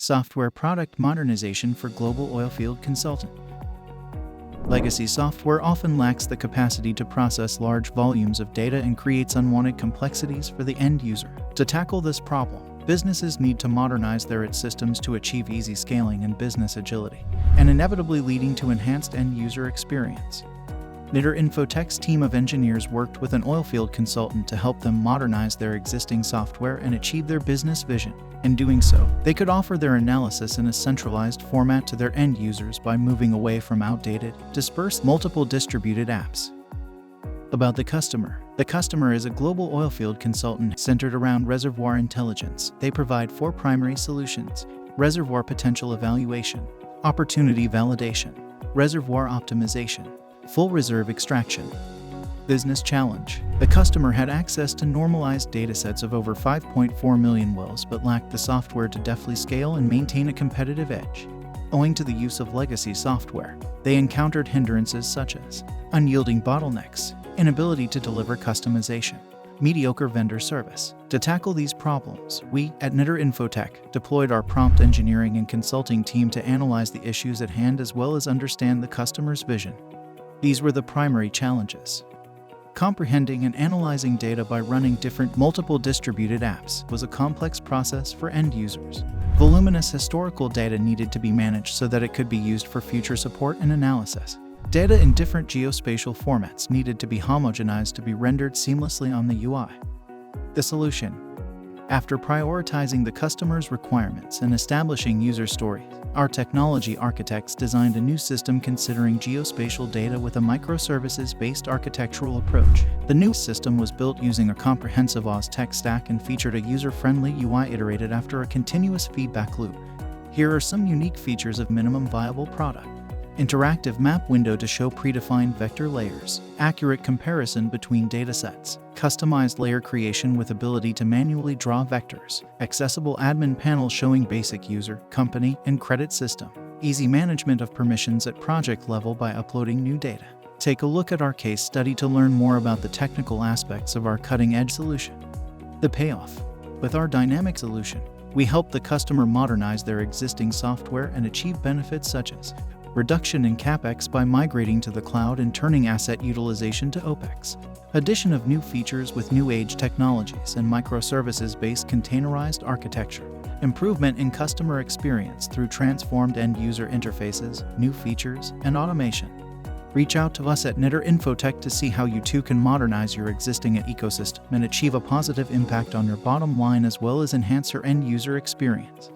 Software product modernization for global oilfield consultant. Legacy software often lacks the capacity to process large volumes of data and creates unwanted complexities for the end user. To tackle this problem, businesses need to modernize their systems to achieve easy scaling and business agility, and inevitably leading to enhanced end-user experience. Nitor Infotech's team of engineers worked with an oilfield consultant to help them modernize their existing software and achieve their business vision. In doing so, they could offer their analysis in a centralized format to their end users by moving away from outdated, dispersed, multiple distributed apps. About the customer. The customer is a global oilfield consultant centered around reservoir intelligence. They provide 4 primary solutions: reservoir potential evaluation, opportunity validation, reservoir optimization, full reserve extraction. Business challenge. The customer had access to normalized datasets of over 5.4 million wells but lacked the software to deftly scale and maintain a competitive edge. Owing to the use of legacy software, they encountered hindrances such as unyielding bottlenecks, inability to deliver customization, mediocre vendor service. To tackle these problems, we, at Nitor Infotech, deployed our prompt engineering and consulting team to analyze the issues at hand as well as understand the customer's vision. These were the primary challenges. Comprehending and analyzing data by running multiple distributed apps was a complex process for end users. Voluminous historical data needed to be managed so that it could be used for future support and analysis. Data in different geospatial formats needed to be homogenized to be rendered seamlessly on the UI. The solution. After prioritizing the customer's requirements and establishing user stories, our technology architects designed a new system considering geospatial data with a microservices-based architectural approach. The new system was built using a comprehensive OS tech stack and featured a user-friendly UI iterated after a continuous feedback loop. Here are some unique features of minimum viable product. Interactive map window to show predefined vector layers, accurate comparison between datasets, customized layer creation with ability to manually draw vectors, accessible admin panel showing basic user, company, and credit system, easy management of permissions at project level by uploading new data. Take a look at our case study to learn more about the technical aspects of our cutting-edge solution. The payoff. With our dynamic solution, we help the customer modernize their existing software and achieve benefits such as reduction in CapEx by migrating to the cloud and turning asset utilization to OpEx. Addition of new features with new age technologies and microservices-based containerized architecture. Improvement in customer experience through transformed end-user interfaces, new features, and automation. Reach out to us at Nitor Infotech to see how you too can modernize your existing ecosystem and achieve a positive impact on your bottom line as well as enhance your end-user experience.